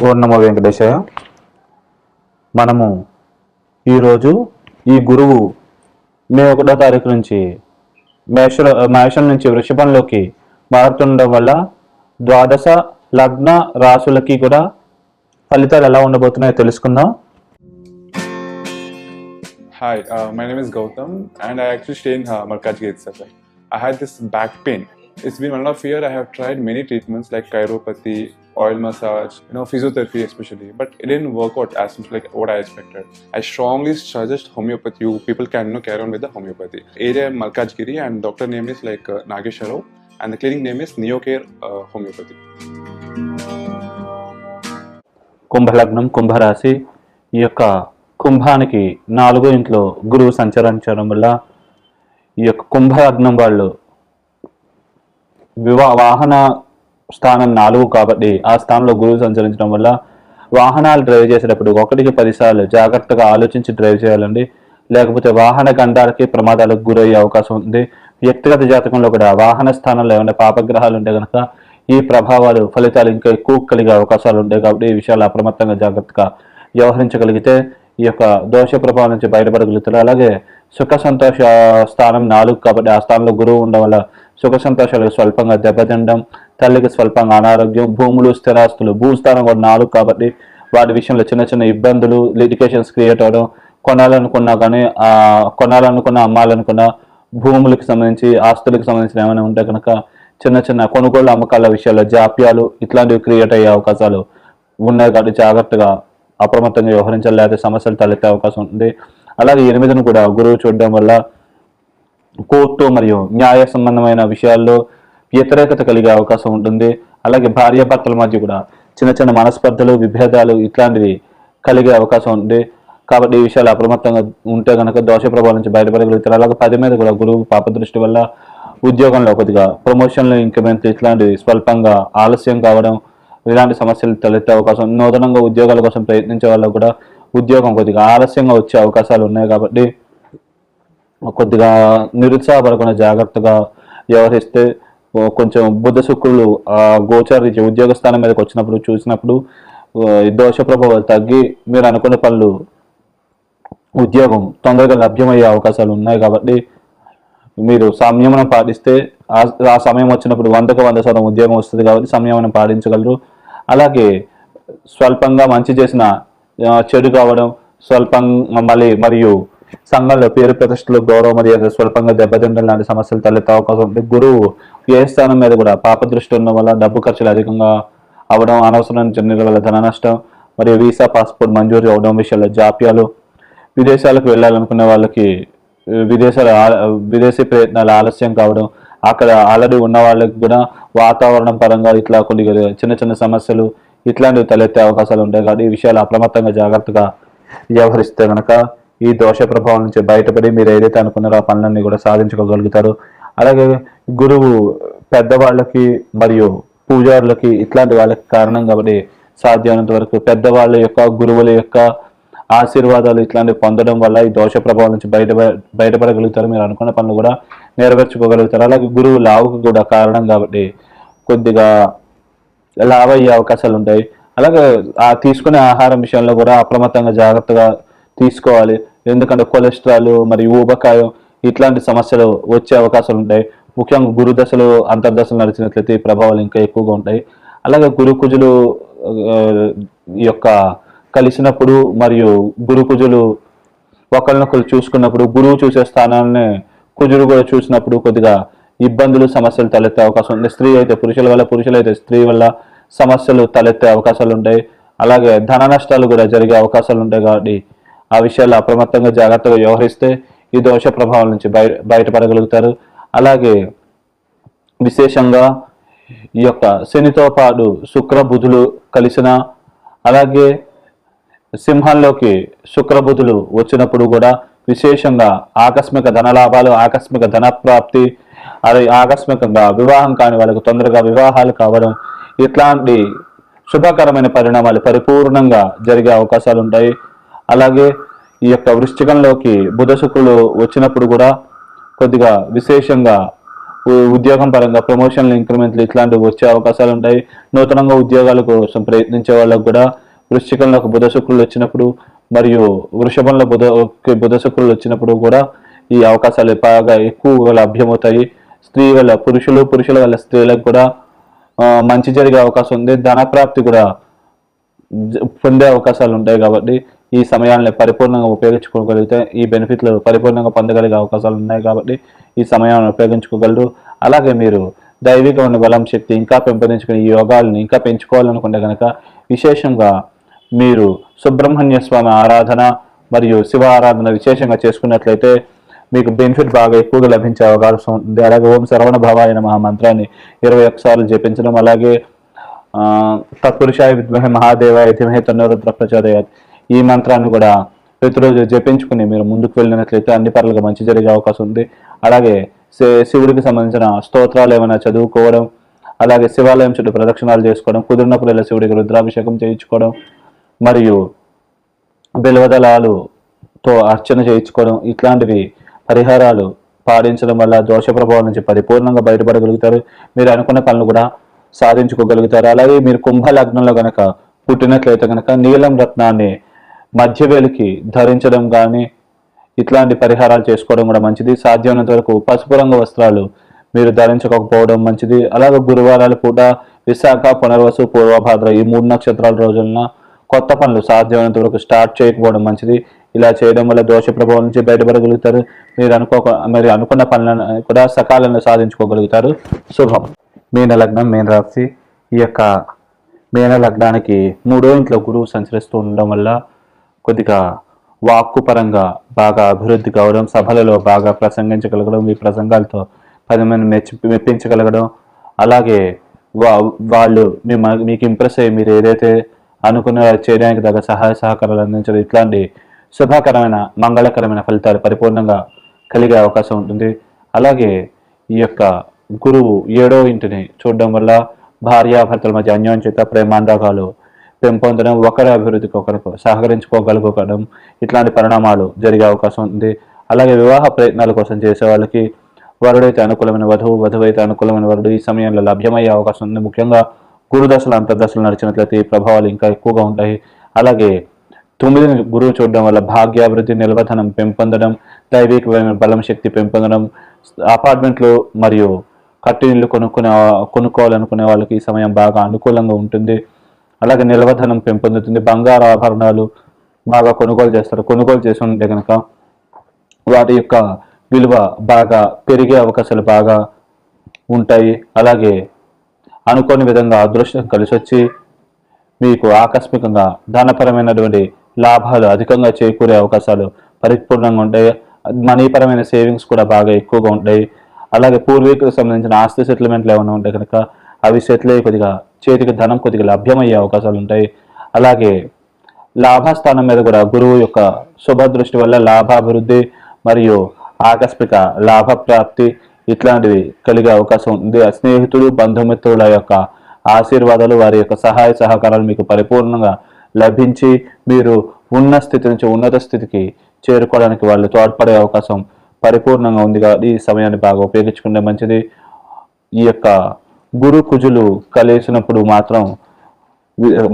ఓం నమో వెంకటేశాయ. మనము ఈరోజు ఈ గురువు మే 1వ తారీఖు నుంచి మేషం నుంచి వృషభంలోకి మారుతుండడం వల్ల ద్వాదశ లగ్న రాశులకి కూడా ఫలితాలు ఎలా ఉండబోతున్నాయో తెలుసుకుందాం. Hi, my name is Gautam and I actually stay in Malkajgiri itself. I had this back pain. It's been 1.5 years. I have tried many treatments like chiropathy, oil massage, physiotherapy especially, but it didn't work out as much like what I expected. I strongly suggest homeopathy. You people can carry on with the homeopathy. Area Malkajgiri and doctor name is like Nagesha Rao and the clinic name is Neocare Homeopathy. కుంభలగ్నం కుంభరాశి. ఈ యొక్క కుంభానికి 4వ ఇంట్లో గురువు సంచరించడం వల్ల ఈ యొక్క కుంభలగ్నం వాళ్ళు వాహన స్థానం 4 కాబట్టి ఆ స్థానంలో గురువు సంచరించడం వల్ల వాహనాలు డ్రైవ్ చేసేటప్పుడు 1కి 10 సార్లు జాగ్రత్తగా ఆలోచించి డ్రైవ్ చేయాలండి. లేకపోతే వాహన గండాలకి ప్రమాదాలకు గురయ్యే అవకాశం ఉంది. వ్యక్తిగత జాతకంలో కూడా వాహన స్థానంలో ఏమైనా పాపగ్రహాలు ఉంటే కనుక ఈ ప్రభావాలు ఫలితాలు ఇంకా ఎక్కువ కలిగే అవకాశాలు ఉంటాయి. కాబట్టి ఈ విషయాలు అప్రమత్తంగా జాగ్రత్తగా వ్యవహరించగలిగితే ఈ యొక్క దోష ప్రభావం నుంచి బయటపడగలుగుతారు. అలాగే సుఖ సంతోష స్థానం 4 కాబట్టి ఆ స్థానంలో గురువు ఉండడం వల్ల సుఖ సంతోషాలకు స్వల్పంగా దెబ్బతినడం, తల్లికి స్వల్పంగా అనారోగ్యం, భూములు స్థిరాస్తులు, భూస్థానం కూడా 4 కాబట్టి వాటి విషయంలో చిన్న చిన్న ఇబ్బందులు, లిటికేషన్స్ క్రియేట్ అవ్వడం, కొనాలనుకున్నా అమ్మాలనుకున్న భూములకు సంబంధించి ఆస్తులకు సంబంధించిన ఏమైనా ఉంటే కనుక చిన్న చిన్న కొనుగోలు అమ్మకాల విషయాల్లో జాప్యాలు ఇట్లాంటివి క్రియేట్ అయ్యే అవకాశాలు ఉన్నాయి. కాబట్టి జాగ్రత్తగా అప్రమత్తంగా వ్యవహరించాలి, లేకపోతే సమస్యలు తలెత్తే అవకాశం ఉంటుంది. అలాగే 8ను కూడా గురువు చూడడం వల్ల కోర్టు మరియు న్యాయ సంబంధమైన విషయాల్లో వ్యతిరేకత కలిగే అవకాశం ఉంటుంది. అలాగే భార్యాభర్తల మధ్య కూడా చిన్న చిన్న మనస్పర్ధలు, విభేదాలు ఇట్లాంటివి కలిగే అవకాశం ఉంది. కాబట్టి ఈ విషయాలు అప్రమత్తంగా ఉంటే కనుక దోష ప్రభావం నుంచి బయటపడగలుగుతారు. అలాగే 10 మీద కూడా గురువు పాప దృష్టి వల్ల ఉద్యోగంలో కొద్దిగా ప్రమోషన్లు, ఇంక్రిమెంట్లు ఇట్లాంటివి స్వల్పంగా ఆలస్యం కావడం, ఇలాంటి సమస్యలు తలెత్తే అవకాశం, నూతనంగా ఉద్యోగాల కోసం ప్రయత్నించే వాళ్ళకు కూడా ఉద్యోగం కొద్దిగా ఆలస్యంగా వచ్చే అవకాశాలు ఉన్నాయి. కాబట్టి కొద్దిగా నిరుత్సాహపడకుండా జాగ్రత్తగా వ్యవహరిస్తే కొంచెం బుధ శుక్రులు గోచారీత్యా ఉద్యోగ స్థానం మీదకి వచ్చినప్పుడు చూసినప్పుడు దోష ప్రభావాలు తగ్గి మీరు అనుకున్న పనులు ఉద్యోగం తొందరగా లభ్యమయ్యే అవకాశాలు ఉన్నాయి. కాబట్టి మీరు సంయమనం పాటిస్తే ఆ సమయం వచ్చినప్పుడు 100కు 100% ఉద్యోగం వస్తుంది. కాబట్టి సంయమనం పాటించగలరు. అలాగే స్వల్పంగా మంచి చేసిన చెడు కావడం, స్వల్పంగా మరియు సంఘంలో పేరు ప్రతిష్టలు, గౌరవ మర్యాద స్వల్పంగా దెబ్బతింటం లాంటి సమస్యలు తలెత్తే అవకాశం ఉంది. గురువు ఏ స్థానం మీద కూడా పాప దృష్టి ఉండడం వల్ల డబ్బు ఖర్చులు అధికంగా అవడం, అనవసరమైన జర్నీల వల్ల ధన నష్టం మరియు వీసా పాస్పోర్ట్ మంజూరు అవడం విషయాల్లో జాప్యాలు, విదేశాలకు వెళ్ళాలనుకునే వాళ్ళకి విదేశీ ప్రయత్నాలు ఆలస్యం కావడం, అక్కడ ఆల్రెడీ ఉన్న వాళ్ళకి కూడా వాతావరణం పరంగా ఇట్లా కొన్ని చిన్న చిన్న సమస్యలు ఇట్లాంటివి తలెత్తే అవకాశాలు ఉంటాయి. కాబట్టి ఈ విషయాలు అప్రమత్తంగా జాగ్రత్తగా వ్యవహరిస్తే కనుక ఈ దోష ప్రభావం నుంచి బయటపడి మీరు ఏదైతే అనుకున్నారో ఆ పనులన్నీ కూడా సాధించుకోగలుగుతారు. అలాగే గురువు పెద్దవాళ్ళకి మరియు పూజారులకి ఇట్లాంటి వాళ్ళకి కారణం కాబట్టి సాధ్యమైనంత వరకు పెద్దవాళ్ళ యొక్క గురువుల యొక్క ఆశీర్వాదాలు ఇట్లాంటివి పొందడం వల్ల ఈ దోష ప్రభావం నుంచి బయటపడగలుగుతారు. మీరు అనుకున్న పనులు కూడా నెరవేర్చుకోగలుగుతారు. అలాగే గురువు లావుకు కూడా కారణం కాబట్టి కొద్దిగా లావ్ అయ్యే అవకాశాలు ఉంటాయి. అలాగే ఆ తీసుకునే ఆహారం విషయంలో కూడా అప్రమత్తంగా జాగ్రత్తగా తీసుకోవాలి. ఎందుకంటే కొలెస్ట్రాల్ మరియు ఊబకాయం ఇట్లాంటి సమస్యలు వచ్చే అవకాశాలు ఉంటాయి. ముఖ్యంగా గురు దశలు అంతర్దశలు నడిచినట్లయితే ఈ ప్రభావాలు ఇంకా ఎక్కువగా ఉంటాయి. అలాగే గురు కుజులు యొక్క కలిసినప్పుడు మరియు గురు కుజులు ఒకరినొకరు చూసుకున్నప్పుడు గురువు చూసే స్థానాన్ని కుజుడు కూడా చూసినప్పుడు కొద్దిగా ఇబ్బందులు, సమస్యలు తలెత్తే అవకాశం ఉంది. స్త్రీ అయితే పురుషుల వల్ల, పురుషులైతే స్త్రీ వల్ల సమస్యలు తలెత్తే అవకాశాలు ఉంటాయి. అలాగే ధన నష్టాలు కూడా జరిగే అవకాశాలు ఉంటాయి. కాబట్టి ఆ విషయాల్లో అప్రమత్తంగా జాగ్రత్తగా వ్యవహరిస్తే ఈ దోష ప్రభావం నుంచి బయటపడగలుగుతారు. అలాగే విశేషంగా ఈ యొక్క శనితో పాటు శుక్ర బుధులు కలిసిన, అలాగే సింహంలోకి శుక్ర బుధులు వచ్చినప్పుడు కూడా విశేషంగా ఆకస్మిక ధనలాభాలు, ఆకస్మిక ధన ప్రాప్తి, అది ఆకస్మికంగా వివాహం కాని వాళ్ళకు తొందరగా వివాహాలు కావడం ఇట్లాంటి శుభకరమైన పరిణామాలు పరిపూర్ణంగా జరిగే అవకాశాలు ఉంటాయి. అలాగే ఈ యొక్క వృశ్చికంలోకి బుధ శుక్రులు వచ్చినప్పుడు కూడా కొద్దిగా విశేషంగా ఉద్యోగం పరంగా ప్రమోషన్లు, ఇంక్రిమెంట్లు ఇట్లాంటివి వచ్చే అవకాశాలు ఉంటాయి. నూతనంగా ఉద్యోగాల కోసం ప్రయత్నించే వాళ్ళకు కూడా వృశ్చికంలోకి బుధ శుక్రులు వచ్చినప్పుడు మరియు వృషభంలో బుధ శుక్రులు వచ్చినప్పుడు కూడా ఈ అవకాశాలు బాగా ఎక్కువగా లభ్యమవుతాయి. పురుషుల వల్ల స్త్రీలకు కూడా మంచి జరిగే అవకాశం ఉంది. ధన ప్రాప్తి కూడా పొందే అవకాశాలు ఉంటాయి. కాబట్టి ఈ సమయాన్ని పరిపూర్ణంగా ఉపయోగించుకోగలిగితే ఈ బెనిఫిట్లు పరిపూర్ణంగా పొందగలిగే అవకాశాలు ఉన్నాయి. కాబట్టి ఈ సమయాన్ని ఉపయోగించుకోగలరు. అలాగే మీరు దైవికమైన బలం, శక్తి ఇంకా పెంపొందించుకుని ఈ యోగాలను ఇంకా పెంచుకోవాలనుకుంటే కనుక విశేషంగా మీరు సుబ్రహ్మణ్య స్వామి ఆరాధన మరియు శివ ఆరాధన విశేషంగా చేసుకున్నట్లయితే మీకు బెనిఫిట్ బాగా ఎక్కువగా లభించే అవకాశం ఉంటుంది. అలాగే ఓం శరవణ భవాయ నమః మంత్రాన్ని 21 సార్లు జపించడం, అలాగే తత్పురుషాయ విద్మహే మహాదేవాయ ధీమహి తన్నో రుద్రః ప్రచోదయాత్ ఈ మంత్రాన్ని కూడా ప్రతిరోజు జపించుకుని మీరు ముందుకు వెళ్ళినట్లయితే అన్ని పనులుగా మంచి జరిగే అవకాశం ఉంది. అలాగే శివుడికి సంబంధించిన స్తోత్రాలు ఏమైనా చదువుకోవడం, అలాగే శివాలయం చుట్టూ ప్రదక్షిణాలు చేసుకోవడం, కుదిరినప్పుడు ఇలా శివుడికి రుద్రాభిషేకం చేయించుకోవడం మరియు బిల్వదళాలుతో అర్చన చేయించుకోవడం ఇట్లాంటివి పరిహారాలు పాటించడం వల్ల దోష ప్రభావం నుంచి పరిపూర్ణంగా బయటపడగలుగుతారు. మీరు అనుకున్న పనులు కూడా సాధించుకోగలుగుతారు. అలాగే మీరు కుంభ లగ్నంలో కనుక పుట్టినట్లయితే కనుక నీలం రత్నాన్ని మధ్యవేలికి ధరించడం కానీ ఇట్లాంటి పరిహారాలు చేసుకోవడం కూడా మంచిది. సాధ్యమైనంత వరకు పసుపు రంగు వస్త్రాలు మీరు ధరించకపోవడం మంచిది. అలాగే గురువారాలు పూట విశాఖ, పునర్వసు, పూర్వభాద్ర ఈ 3 నక్షత్రాల రోజున కొత్త పనులు సాధ్యమైనంత వరకు స్టార్ట్ చేయకపోవడం మంచిది. ఇలా చేయడం వల్ల దోష ప్రభావం నుంచి బయటపడగలుగుతారు. మీరు అనుకున్న పనులను కూడా సకాలంలో సాధించుకోగలుగుతారు. శుభం. మీన లగ్నం, మీన రాశి. ఈ యొక్క మీన లగ్నానికి 3వ ఇంట్లో గురువు సంచరిస్తూ ఉండడం వల్ల కొద్దిగా వాక్కు పరంగా బాగా అభివృద్ధి కావడం, సభలలో బాగా ప్రసంగించగలగడం, మీ ప్రసంగాలతో 10 మంది మెప్పించగలగడం, అలాగే వాళ్ళు మీకు ఇంప్రెస్ అయ్యి మీరు ఏదైతే అనుకున్న చేయడానికి తగ్గ సహాయ సహకారాలు అందించడం ఇట్లాంటి శుభకరమైన మంగళకరమైన ఫలితాలు పరిపూర్ణంగా కలిగే అవకాశం ఉంటుంది. అలాగే ఈ యొక్క గురువు 7వ ఇంటిని చూడడం వల్ల భార్యాభర్తల మధ్య అన్యోన్యత, ప్రేమానురాగాలు పెంపొందడం, ఒకరి అభివృద్ధికి ఒకరికి సహకరించుకోగలుగుకోవడం ఇట్లాంటి పరిణామాలు జరిగే అవకాశం ఉంది. అలాగే వివాహ ప్రయత్నాల కోసం చేసే వాళ్ళకి వరుడైతే అనుకూలమైన వధువు, వధువైతే అనుకూలమైన వరుడు ఈ సమయంలో లభ్యమయ్యే అవకాశం ఉంది. ముఖ్యంగా గురుదశలు, అంతర్దశలు నడిచినట్లయితే ఈ ప్రభావాలు ఇంకా ఎక్కువగా ఉంటాయి. అలాగే 9ని గురువు చూడడం వల్ల భాగ్యాభివృద్ధి, నిల్వధనం పెంపొందడం, దైవికమైన బలం, శక్తి పెంపొందడం, అపార్ట్మెంట్లు మరియు కట్టి ఇల్లు కొనుక్కోవాలనుకునే వాళ్ళకి ఈ సమయం బాగా అనుకూలంగా ఉంటుంది. అలాగే నిల్వధనం పెంపొందుతుంది. బంగారు ఆభరణాలు బాగా కొనుగోలు చేస్తారు. కొనుగోలు చేసి ఉంటే కనుక వాటి యొక్క విలువ బాగా పెరిగే అవకాశాలు బాగా ఉంటాయి. అలాగే అనుకోని విధంగా అదృష్టం కలిసి వచ్చి మీకు ఆకస్మికంగా ధనపరమైనటువంటి లాభాలు అధికంగా చేకూరే అవకాశాలు పరిపూర్ణంగా ఉంటాయి. మనీపరమైన సేవింగ్స్ కూడా బాగా ఎక్కువగా ఉంటాయి. అలాగే పూర్వీకులకు సంబంధించిన ఆస్తి సెటిల్మెంట్లు ఏమైనా ఉంటే కనుక అవి సెటిల్ అయ్యి కొద్దిగా చేతికి ధనం కొద్దిగా లభ్యమయ్యే అవకాశాలు ఉంటాయి. అలాగే లాభస్థానం మీద కూడా గురువు యొక్క శుభదృష్టి వల్ల లాభాభివృద్ధి మరియు ఆకస్మిక లాభ ప్రాప్తి ఇట్లాంటివి కలిగే అవకాశం ఉంది. స్నేహితులు, బంధుమిత్రుల యొక్క ఆశీర్వాదాలు, వారి యొక్క సహాయ సహకారాలు మీకు పరిపూర్ణంగా లభించి మీరు ఉన్న స్థితి నుంచి ఉన్నత స్థితికి చేరుకోవడానికి వాళ్ళు తోడ్పడే అవకాశం పరిపూర్ణంగా ఉంది. కాబట్టి ఈ సమయాన్ని బాగా ఉపయోగించుకుంటే మంచిది. ఈ యొక్క గురు కుజులు కలిసినప్పుడు మాత్రం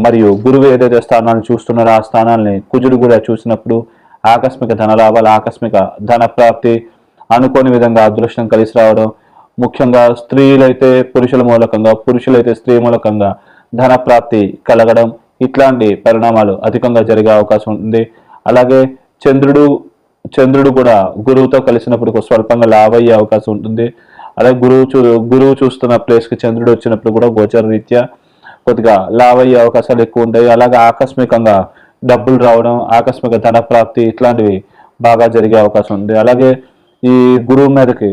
మరియు గురువు ఏదైతే స్థానాన్ని చూస్తున్నారో ఆ స్థానాన్ని కుజుడు కూడా చూసినప్పుడు ఆకస్మిక ధన లాభాలు, ఆకస్మిక ధన ప్రాప్తి, అనుకోని విధంగా అదృష్టం కలిసి రావడం, ముఖ్యంగా స్త్రీలైతే పురుషుల మూలకంగా, పురుషులైతే స్త్రీ మూలకంగా ధన ప్రాప్తి కలగడం ఇట్లాంటి పరిణామాలు అధికంగా జరిగే అవకాశం ఉంది. అలాగే చంద్రుడు కూడా గురువుతో కలిసినప్పుడు స్వల్పంగా లాభ అయ్యే అవకాశం ఉంటుంది. అలాగే గురువు చూస్తున్న ప్లేస్కి చంద్రుడు వచ్చినప్పుడు కూడా గోచర రీత్యా కొద్దిగా లాభ అయ్యే అవకాశాలు ఎక్కువ ఉంటాయి. అలాగే ఆకస్మికంగా డబ్బులు రావడం, ఆకస్మిక ధన ప్రాప్తి ఇట్లాంటివి బాగా జరిగే అవకాశం ఉంది. అలాగే ఈ గురువు మీదకి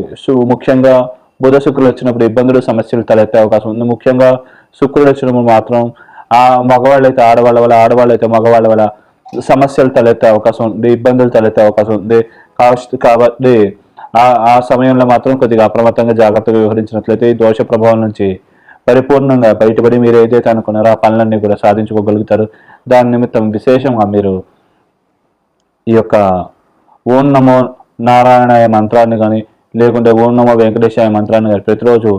ముఖ్యంగా బుధ శుక్రులు వచ్చినప్పుడు ఇబ్బందులు, సమస్యలు తలెత్తే అవకాశం ఉంది. ముఖ్యంగా శుక్రుడు వచ్చినప్పుడు మాత్రం మగవాళ్ళైతే ఆడవాళ్ళ వల్ల, ఆడవాళ్ళైతే మగవాళ్ళ వల్ల సమస్యలు తలెత్తే అవకాశం ఉంది, ఇబ్బందులు తలెత్తే అవకాశం ఉంది. కాబట్టి ఆ సమయంలో మాత్రం కొద్దిగా అప్రమత్తంగా జాగ్రత్తగా వ్యవహరించినట్లయితే ఈ దోష ప్రభావం నుంచి పరిపూర్ణంగా బయటపడి మీరు ఏదైతే అనుకున్నారో ఆ పనులన్నీ కూడా సాధించుకోగలుగుతారు. దాని నిమిత్తం విశేషంగా మీరు ఈ యొక్క ఓం నమో నారాయణాయ మంత్రాన్ని కానీ లేకుంటే ఓం నమో వెంకటేశాయ మంత్రాన్ని కానీ ప్రతిరోజు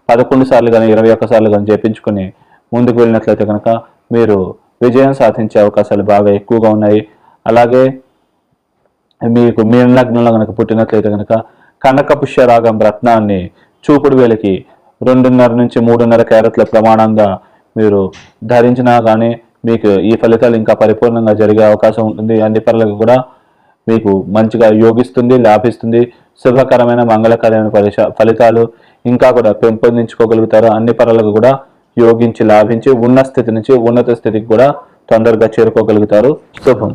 11 సార్లు కానీ 21 సార్లు కానీ జపించుకుని ముందుకు వెళ్ళినట్లయితే కనుక మీరు విజయం సాధించే అవకాశాలు బాగా ఎక్కువగా ఉన్నాయి. అలాగే మీకు మీన లగ్నంలో కనుక పుట్టినట్లయితే కనుక కనక పుష్యరాగం రత్నాన్ని చూపుడు వేలికి 2.5 నుంచి 3.5 క్యారెట్ల ప్రమాణంగా మీరు ధరించినా కానీ మీకు ఈ ఫలితాలు ఇంకా పరిపూర్ణంగా జరిగే అవకాశం ఉంటుంది. అన్ని పనులకు కూడా మీకు మంచిగా యోగిస్తుంది, లాభిస్తుంది. శుభకరమైన మంగళకరమైన ఫలితాలు ఇంకా కూడా పెంపొందించుకోగలుగుతారు. అన్ని పనులకు కూడా యోగించి లాభించి ఉన్న స్థితి నుంచి ఉన్నత స్థితికి కూడా తొందరగా చేరుకోగలుగుతారు. శుభం.